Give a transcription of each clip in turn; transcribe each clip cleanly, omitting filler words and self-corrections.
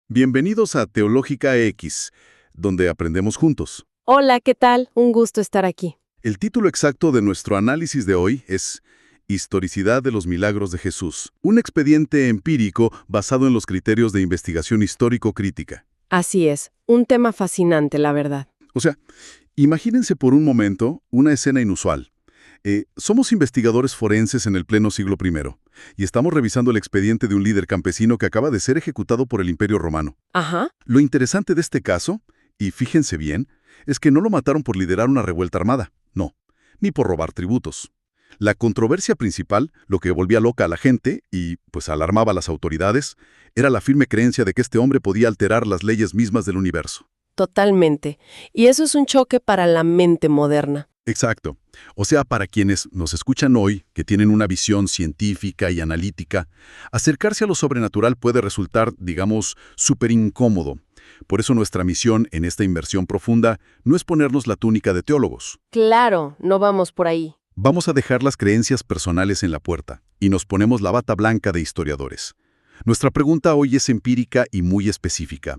Bienvenidos a Teológica X, donde aprendemos juntos. Hola, ¿qué tal? Un gusto estar aquí. El título exacto de nuestro análisis de hoy es Historicidad de los Milagros de Jesús, un expediente empírico basado en los criterios de investigación histórico-crítica. Así es, un tema fascinante, la verdad. O sea, imagínense por un momento una escena inusual. Somos investigadores forenses en el pleno siglo I, y estamos revisando el expediente de un líder campesino que acaba de ser ejecutado por el Imperio Romano. Ajá. Lo interesante de este caso, y fíjense bien, es que no lo mataron por liderar una revuelta armada, no, ni por robar tributos. La controversia principal, lo que volvía loca a la gente y pues alarmaba a las autoridades, era la firme creencia de que este hombre podía alterar las leyes mismas del universo. Totalmente. Y eso es un choque para la mente moderna. Exacto. O sea, para quienes nos escuchan hoy, que tienen una visión científica y analítica, acercarse a lo sobrenatural puede resultar, digamos, súper incómodo. Por eso nuestra misión en esta inmersión profunda no es ponernos la túnica de teólogos. Claro, no vamos por ahí. Vamos a dejar las creencias personales en la puerta y nos ponemos la bata blanca de historiadores. Nuestra pregunta hoy es empírica y muy específica.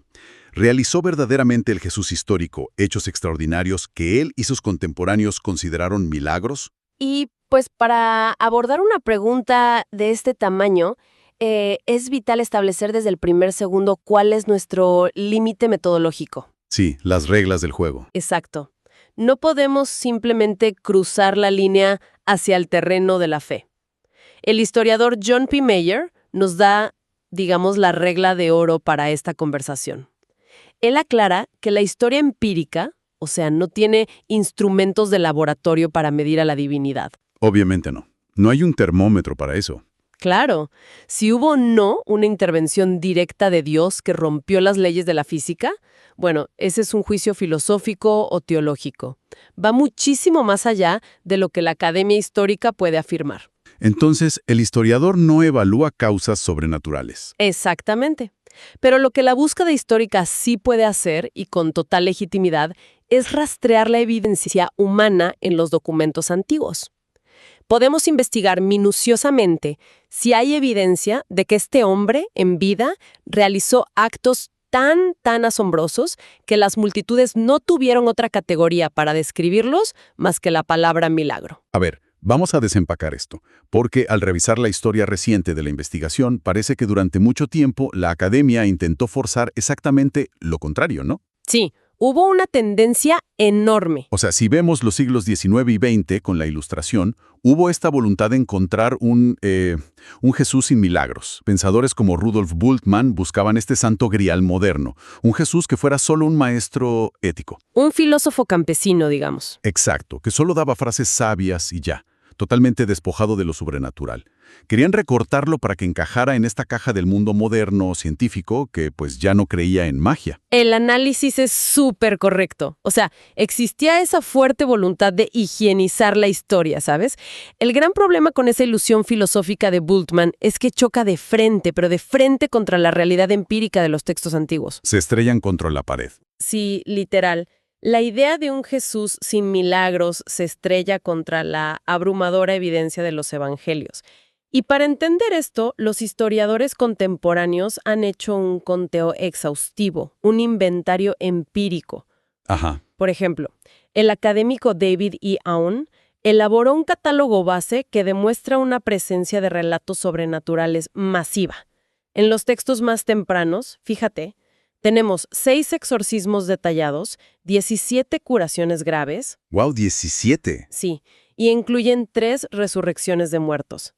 ¿Realizó verdaderamente el Jesús histórico hechos extraordinarios que él y sus contemporáneos consideraron milagros? Y pues para abordar una pregunta de este tamaño, es vital establecer desde el primer segundo cuál es nuestro límite metodológico. Sí, las reglas del juego. Exacto. No podemos simplemente cruzar la línea hacia el terreno de la fe. El historiador John P. Mayer nos da, digamos, la regla de oro para esta conversación. Él aclara que la historia empírica, o sea, no tiene instrumentos de laboratorio para medir a la divinidad. Obviamente no. No hay un termómetro para eso. Claro, si hubo o no una intervención directa de Dios que rompió las leyes de la física, bueno, ese es un juicio filosófico o teológico. Va muchísimo más allá de lo que la academia histórica puede afirmar. Entonces, el historiador no evalúa causas sobrenaturales. Exactamente. Pero lo que la búsqueda histórica sí puede hacer, y con total legitimidad, es rastrear la evidencia humana en los documentos antiguos. Podemos investigar minuciosamente si hay evidencia de que este hombre, en vida, realizó actos tan asombrosos que las multitudes no tuvieron otra categoría para describirlos más que la palabra milagro. A ver, vamos a desempacar esto, porque al revisar la historia reciente de la investigación, parece que durante mucho tiempo la academia intentó forzar exactamente lo contrario, ¿no? Sí, hubo una tendencia enorme. O sea, si vemos los siglos XIX y XX con la Ilustración, hubo esta voluntad de encontrar un Jesús sin milagros. Pensadores como Rudolf Bultmann buscaban este santo grial moderno, un Jesús que fuera solo un maestro ético. Un filósofo campesino, digamos. Exacto, que solo daba frases sabias y ya, totalmente despojado de lo sobrenatural. Querían recortarlo para que encajara en esta caja del mundo moderno, científico, que pues ya no creía en magia. El análisis es súper correcto. O sea, existía esa fuerte voluntad de higienizar la historia, ¿sabes? El gran problema con esa ilusión filosófica de Bultmann es que choca de frente, pero de frente contra la realidad empírica de los textos antiguos. Se estrellan contra la pared. Sí, literal. La idea de un Jesús sin milagros se estrella contra la abrumadora evidencia de los evangelios. Y para entender esto, los historiadores contemporáneos han hecho un conteo exhaustivo, un inventario empírico. Ajá. Por ejemplo, el académico David E. Aun elaboró un catálogo base que demuestra una presencia de relatos sobrenaturales masiva. En los textos más tempranos, fíjate, tenemos 6 exorcismos detallados, 17 curaciones graves. ¡Wow! 17. Sí, y incluyen 3 resurrecciones de muertos.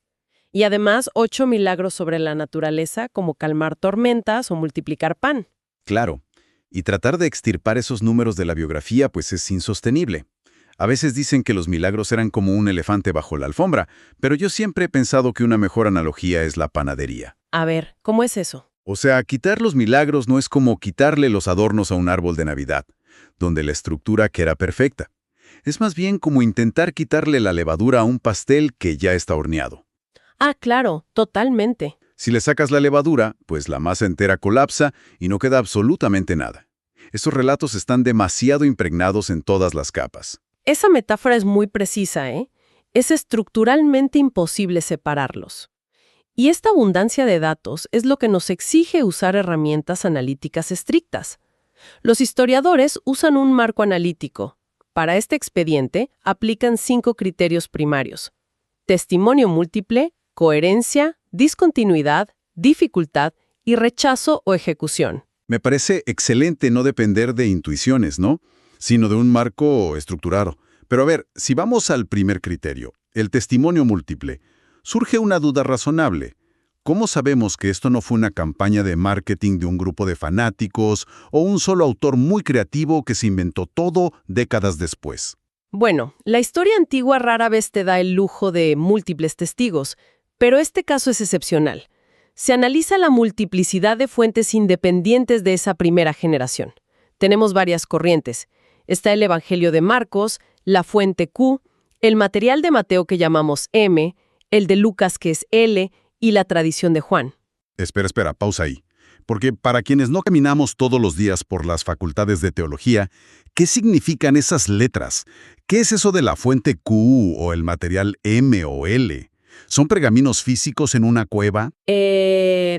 Y además 8 milagros sobre la naturaleza, como calmar tormentas o multiplicar pan. Claro. Y tratar de extirpar esos números de la biografía pues es insostenible. A veces dicen que los milagros eran como un elefante bajo la alfombra, pero yo siempre he pensado que una mejor analogía es la panadería. A ver, ¿cómo es eso? O sea, quitar los milagros no es como quitarle los adornos a un árbol de Navidad, donde la estructura queda perfecta. Es más bien como intentar quitarle la levadura a un pastel que ya está horneado. Ah, claro, totalmente. Si le sacas la levadura, pues la masa entera colapsa y no queda absolutamente nada. Estos relatos están demasiado impregnados en todas las capas. Esa metáfora es muy precisa, ¿eh? Es estructuralmente imposible separarlos. Y esta abundancia de datos es lo que nos exige usar herramientas analíticas estrictas. Los historiadores usan un marco analítico. Para este expediente, aplican 5 criterios primarios: testimonio múltiple, coherencia, discontinuidad, dificultad y rechazo o ejecución. Me parece excelente no depender de intuiciones, ¿no? Sino de un marco estructurado. Pero a ver, si vamos al primer criterio, el testimonio múltiple, surge una duda razonable. ¿Cómo sabemos que esto no fue una campaña de marketing de un grupo de fanáticos o un solo autor muy creativo que se inventó todo décadas después? Bueno, la historia antigua rara vez te da el lujo de múltiples testigos, pero este caso es excepcional. Se analiza la multiplicidad de fuentes independientes de esa primera generación. Tenemos varias corrientes. Está el Evangelio de Marcos, la fuente Q, el material de Mateo que llamamos M, el de Lucas que es L, y la tradición de Juan. Espera, pausa ahí. Porque para quienes no caminamos todos los días por las facultades de teología, ¿qué significan esas letras? ¿Qué es eso de la fuente Q o el material M o L? ¿Son pergaminos físicos en una cueva?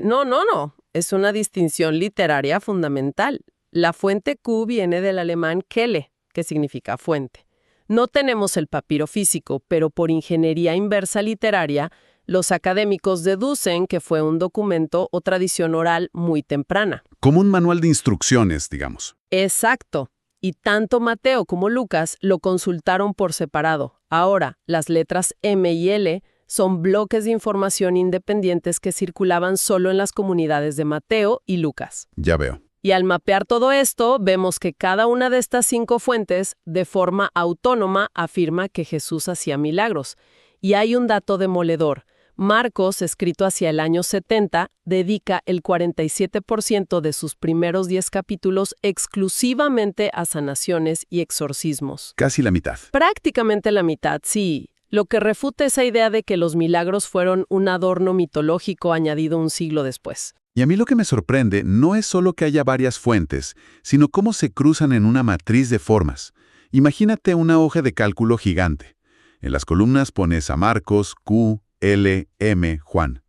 No. Es una distinción literaria fundamental. La fuente Q viene del alemán Quelle, que significa fuente. No tenemos el papiro físico, pero por ingeniería inversa literaria, los académicos deducen que fue un documento o tradición oral muy temprana. Como un manual de instrucciones, digamos. Exacto. Y tanto Mateo como Lucas lo consultaron por separado. Ahora, las letras M y L son bloques de información independientes que circulaban solo en las comunidades de Mateo y Lucas. Ya veo. Y al mapear todo esto, vemos que cada una de estas 5 fuentes, de forma autónoma, afirma que Jesús hacía milagros. Y hay un dato demoledor. Marcos, escrito hacia el año 70, dedica el 47% de sus primeros 10 capítulos exclusivamente a sanaciones y exorcismos. Casi la mitad. Prácticamente la mitad, sí. Lo que refuta esa idea de que los milagros fueron un adorno mitológico añadido un siglo después. Y a mí lo que me sorprende no es solo que haya varias fuentes, sino cómo se cruzan en una matriz de formas. Imagínate una hoja de cálculo gigante. En las columnas pones a Marcos, Q, L, M, Juan.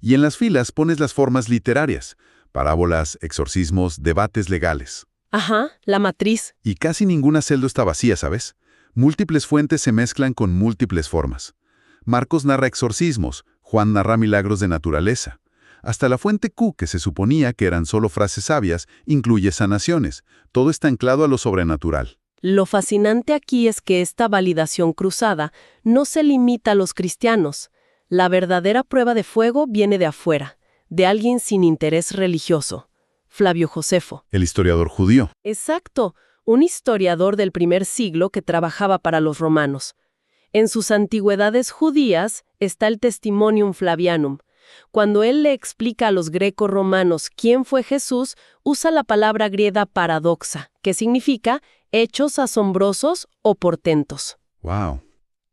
Y en las filas pones las formas literarias, parábolas, exorcismos, debates legales. Ajá, la matriz. Y casi ninguna celda está vacía, ¿sabes? Múltiples fuentes se mezclan con múltiples formas. Marcos narra exorcismos, Juan narra milagros de naturaleza. Hasta la fuente Q, que se suponía que eran solo frases sabias, incluye sanaciones. Todo está anclado a lo sobrenatural. Lo fascinante aquí es que esta validación cruzada no se limita a los cristianos. La verdadera prueba de fuego viene de afuera, de alguien sin interés religioso, Flavio Josefo. El historiador judío. Exacto, un historiador del primer siglo que trabajaba para los romanos. En sus antigüedades judías está el Testimonium Flavianum. Cuando él le explica a los greco-romanos quién fue Jesús, usa la palabra griega paradoxa, que significa hechos asombrosos o portentos. ¡Wow!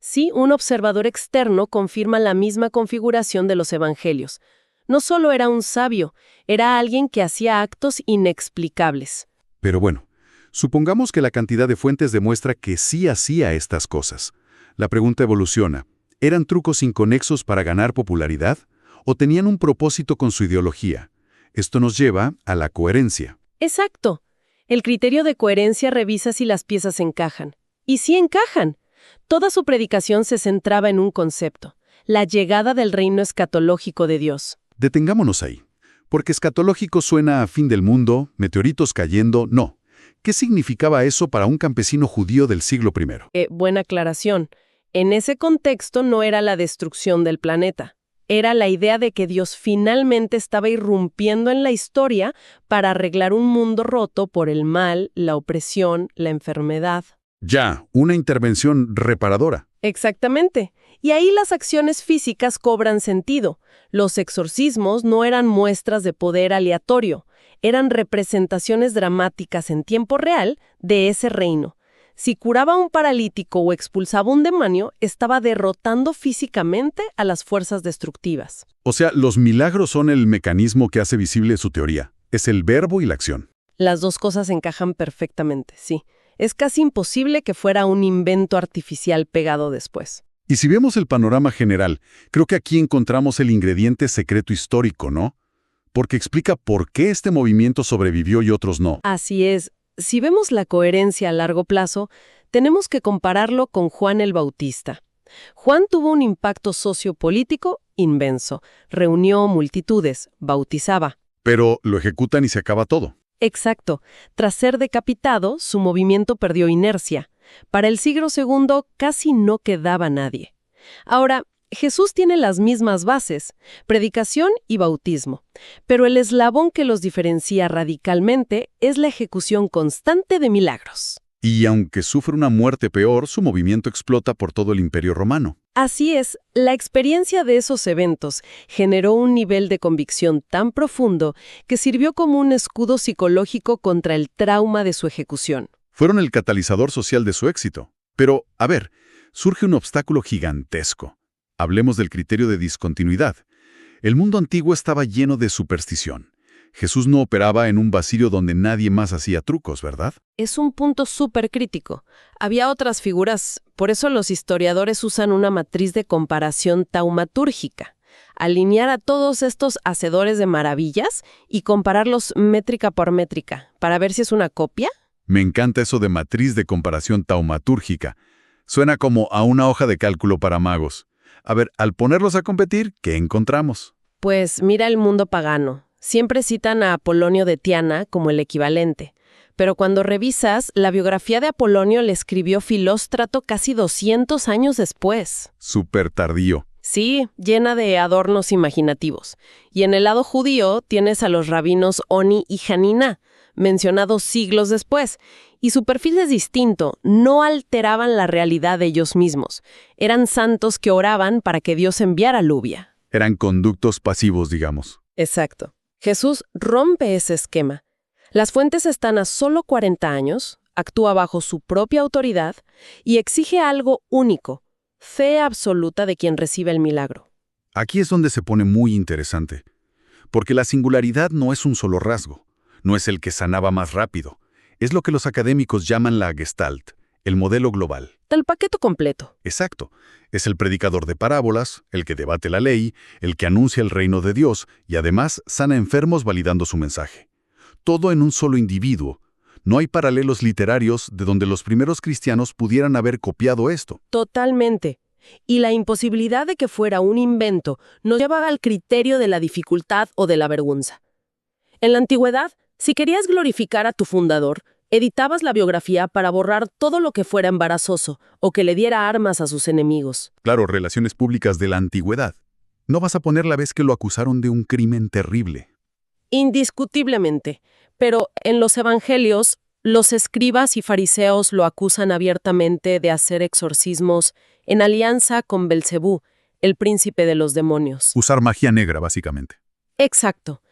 Sí, un observador externo confirma la misma configuración de los evangelios. No solo era un sabio, era alguien que hacía actos inexplicables. Pero bueno, supongamos que la cantidad de fuentes demuestra que sí hacía estas cosas. La pregunta evoluciona. ¿Eran trucos inconexos para ganar popularidad? ¿O tenían un propósito con su ideología? Esto nos lleva a la coherencia. Exacto. El criterio de coherencia revisa si las piezas encajan. Y sí encajan. Toda su predicación se centraba en un concepto: la llegada del reino escatológico de Dios. Detengámonos ahí. Porque escatológico suena a fin del mundo, meteoritos cayendo, no. ¿Qué significaba eso para un campesino judío del siglo I? Buena aclaración. En ese contexto no era la destrucción del planeta. Era la idea de que Dios finalmente estaba irrumpiendo en la historia para arreglar un mundo roto por el mal, la opresión, la enfermedad. Ya, una intervención reparadora. Exactamente. Y ahí las acciones físicas cobran sentido. Los exorcismos no eran muestras de poder aleatorio, eran representaciones dramáticas en tiempo real de ese reino. Si curaba a un paralítico o expulsaba un demonio, estaba derrotando físicamente a las fuerzas destructivas. O sea, los milagros son el mecanismo que hace visible su teoría. Es el verbo y la acción. Las dos cosas encajan perfectamente, sí. Es casi imposible que fuera un invento artificial pegado después. Y si vemos el panorama general, creo que aquí encontramos el ingrediente secreto histórico, ¿no? Porque explica por qué este movimiento sobrevivió y otros no. Así es. Si vemos la coherencia a largo plazo, tenemos que compararlo con Juan el Bautista. Juan tuvo un impacto sociopolítico inmenso. Reunió multitudes, bautizaba. Pero lo ejecutan y se acaba todo. Exacto. Tras ser decapitado, su movimiento perdió inercia. Para el siglo II casi no quedaba nadie. Ahora, Jesús tiene las mismas bases, predicación y bautismo, pero el eslabón que los diferencia radicalmente es la ejecución constante de milagros. Y aunque sufre una muerte peor, su movimiento explota por todo el Imperio Romano. Así es, la experiencia de esos eventos generó un nivel de convicción tan profundo que sirvió como un escudo psicológico contra el trauma de su ejecución. Fueron el catalizador social de su éxito. Pero, a ver, surge un obstáculo gigantesco. Hablemos del criterio de discontinuidad. El mundo antiguo estaba lleno de superstición. Jesús no operaba en un basilio donde nadie más hacía trucos, ¿verdad? Es un punto súper crítico. Había otras figuras, por eso los historiadores usan una matriz de comparación taumatúrgica. Alinear a todos estos hacedores de maravillas y compararlos métrica por métrica, para ver si es una copia. Me encanta eso de matriz de comparación taumatúrgica. Suena como a una hoja de cálculo para magos. A ver, al ponerlos a competir, ¿qué encontramos? Pues mira el mundo pagano. Siempre citan a Apolonio de Tiana como el equivalente. Pero cuando revisas, la biografía de Apolonio le escribió Filóstrato casi 200 años después. Súper tardío. Sí, llena de adornos imaginativos. Y en el lado judío tienes a los rabinos Oni y Hanina, mencionados siglos después. Y su perfil es distinto, no alteraban la realidad de ellos mismos. Eran santos que oraban para que Dios enviara lluvia. Eran conductos pasivos, digamos. Exacto. Jesús rompe ese esquema. Las fuentes están a solo 40 años, actúa bajo su propia autoridad y exige algo único, fe absoluta de quien recibe el milagro. Aquí es donde se pone muy interesante, porque la singularidad no es un solo rasgo, no es el que sanaba más rápido, es lo que los académicos llaman la Gestalt, el modelo global. El paquete completo. Exacto. Es el predicador de parábolas, el que debate la ley, el que anuncia el reino de Dios y además sana enfermos validando su mensaje. Todo en un solo individuo. No hay paralelos literarios de donde los primeros cristianos pudieran haber copiado esto. Totalmente. Y la imposibilidad de que fuera un invento nos lleva al criterio de la dificultad o de la vergüenza. En la antigüedad, si querías glorificar a tu fundador, editabas la biografía para borrar todo lo que fuera embarazoso o que le diera armas a sus enemigos. Claro, relaciones públicas de la antigüedad. No vas a poner la vez que lo acusaron de un crimen terrible. Indiscutiblemente. Pero en los evangelios, los escribas y fariseos lo acusan abiertamente de hacer exorcismos en alianza con Belcebú, el príncipe de los demonios. Usar magia negra, básicamente. Exacto.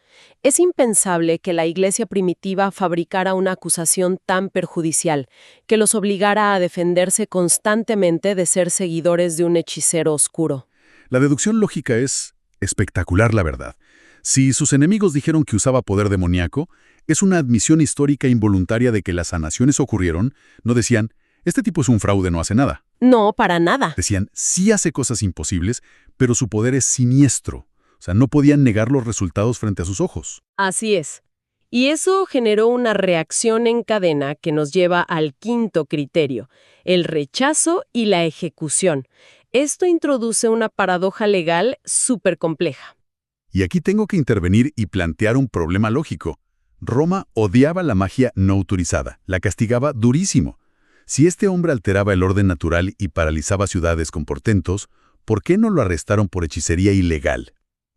Es impensable que la iglesia primitiva fabricara una acusación tan perjudicial, que los obligara a defenderse constantemente de ser seguidores de un hechicero oscuro. La deducción lógica es espectacular, la verdad. Si sus enemigos dijeron que usaba poder demoníaco, es una admisión histórica involuntaria de que las sanaciones ocurrieron. No decían, este tipo es un fraude, no hace nada. No, para nada. Decían, sí hace cosas imposibles, pero su poder es siniestro. O sea, no podían negar los resultados frente a sus ojos. Así es. Y eso generó una reacción en cadena que nos lleva al quinto criterio, el rechazo y la ejecución. Esto introduce una paradoja legal súper compleja. Y aquí tengo que intervenir y plantear un problema lógico. Roma odiaba la magia no autorizada, la castigaba durísimo. Si este hombre alteraba el orden natural y paralizaba ciudades con portentos, ¿por qué no lo arrestaron por hechicería ilegal?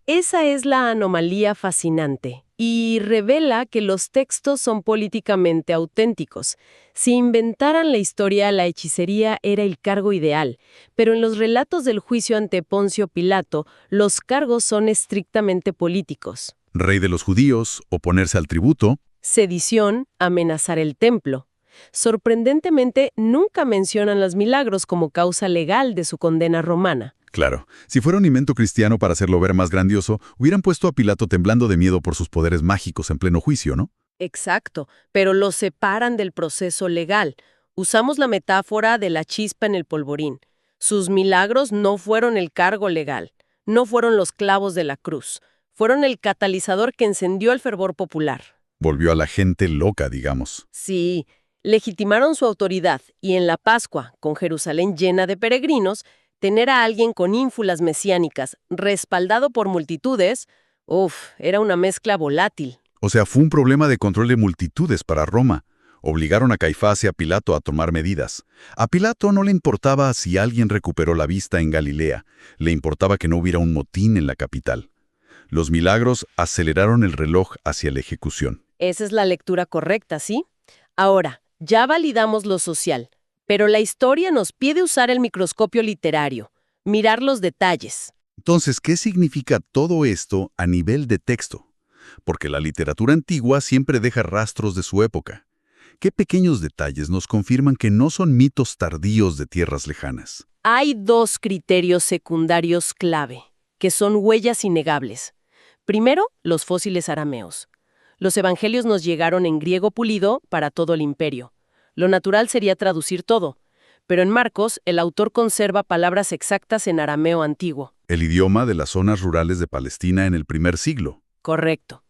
Esa es la anomalía fascinante y revela que los textos son políticamente auténticos. Si inventaran la historia, la hechicería era el cargo ideal, pero en los relatos del juicio ante Poncio Pilato, los cargos son estrictamente políticos. Rey de los judíos, oponerse al tributo. Sedición, amenazar el templo. Sorprendentemente, nunca mencionan los milagros como causa legal de su condena romana. Claro, si fuera un invento cristiano para hacerlo ver más grandioso, hubieran puesto a Pilato temblando de miedo por sus poderes mágicos en pleno juicio, ¿no? Exacto, pero lo separan del proceso legal. Usamos la metáfora de la chispa en el polvorín. Sus milagros no fueron el cargo legal, no fueron los clavos de la cruz, fueron el catalizador que encendió el fervor popular. Volvió a la gente loca, digamos. Sí, legitimaron su autoridad y en la Pascua, con Jerusalén llena de peregrinos, tener a alguien con ínfulas mesiánicas, respaldado por multitudes, era una mezcla volátil. O sea, fue un problema de control de multitudes para Roma. Obligaron a Caifás y a Pilato a tomar medidas. A Pilato no le importaba si alguien recuperó la vista en Galilea, le importaba que no hubiera un motín en la capital. Los milagros aceleraron el reloj hacia la ejecución. Esa es la lectura correcta, ¿sí? Ahora, ya validamos lo social, pero la historia nos pide usar el microscopio literario, mirar los detalles. Entonces, ¿qué significa todo esto a nivel de texto? Porque la literatura antigua siempre deja rastros de su época. ¿Qué pequeños detalles nos confirman que no son mitos tardíos de tierras lejanas? Hay dos criterios secundarios clave, que son huellas innegables. Primero, los fósiles arameos. Los evangelios nos llegaron en griego pulido para todo el imperio. Lo natural sería traducir todo, pero en Marcos el autor conserva palabras exactas en arameo antiguo. El idioma de las zonas rurales de Palestina en el primer siglo. Correcto.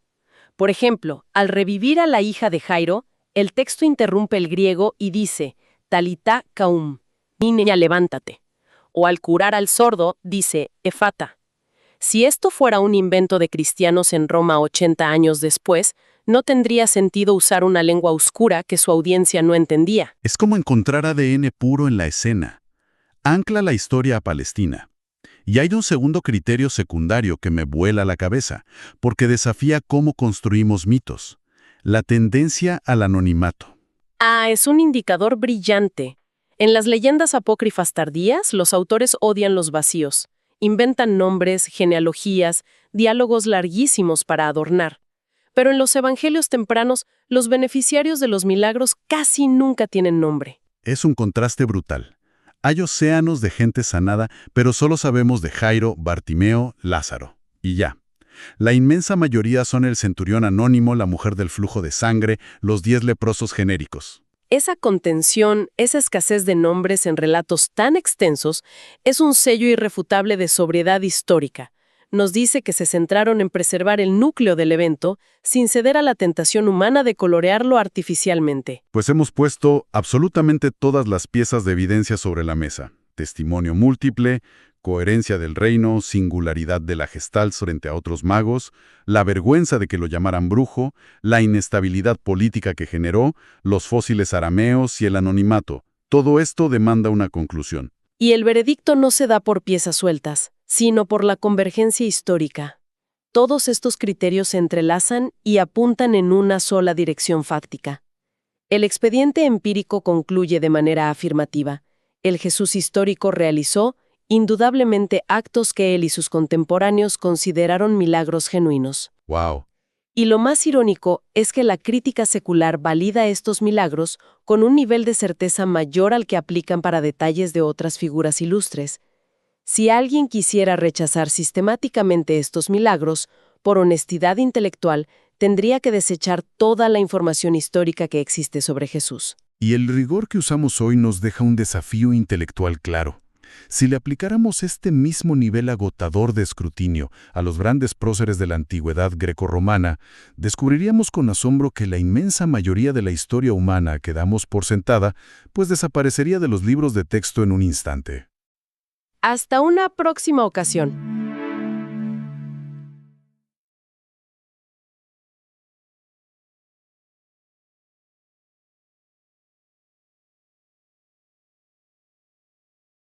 Por ejemplo, al revivir a la hija de Jairo, el texto interrumpe el griego y dice, Talitá kaum, niña, levántate. O al curar al sordo, dice, efata. Si esto fuera un invento de cristianos en Roma 80 años después, no tendría sentido usar una lengua oscura que su audiencia no entendía. Es como encontrar ADN puro en la escena. Ancla la historia a Palestina. Y hay un segundo criterio secundario que me vuela la cabeza, porque desafía cómo construimos mitos. La tendencia al anonimato. Es un indicador brillante. En las leyendas apócrifas tardías, los autores odian los vacíos. Inventan nombres, genealogías, diálogos larguísimos para adornar. Pero en los evangelios tempranos, los beneficiarios de los milagros casi nunca tienen nombre. Es un contraste brutal. Hay océanos de gente sanada, pero solo sabemos de Jairo, Bartimeo, Lázaro. Y ya. La inmensa mayoría son el centurión anónimo, la mujer del flujo de sangre, los 10 leprosos genéricos. Esa contención, esa escasez de nombres en relatos tan extensos, es un sello irrefutable de sobriedad histórica. Nos dice que se centraron en preservar el núcleo del evento sin ceder a la tentación humana de colorearlo artificialmente. Pues hemos puesto absolutamente todas las piezas de evidencia sobre la mesa. Testimonio múltiple, coherencia del reino, singularidad de la Gestalt frente a otros magos, la vergüenza de que lo llamaran brujo, la inestabilidad política que generó, los fósiles arameos y el anonimato. Todo esto demanda una conclusión. Y el veredicto no se da por piezas sueltas, sino por la convergencia histórica. Todos estos criterios se entrelazan y apuntan en una sola dirección fáctica. El expediente empírico concluye de manera afirmativa. El Jesús histórico realizó, indudablemente, actos que él y sus contemporáneos consideraron milagros genuinos. ¡Wow! Y lo más irónico es que la crítica secular valida estos milagros con un nivel de certeza mayor al que aplican para detalles de otras figuras ilustres. Si alguien quisiera rechazar sistemáticamente estos milagros, por honestidad intelectual, tendría que desechar toda la información histórica que existe sobre Jesús. Y el rigor que usamos hoy nos deja un desafío intelectual claro. Si le aplicáramos este mismo nivel agotador de escrutinio a los grandes próceres de la antigüedad grecorromana, descubriríamos con asombro que la inmensa mayoría de la historia humana que damos por sentada, pues desaparecería de los libros de texto en un instante. Hasta una próxima ocasión.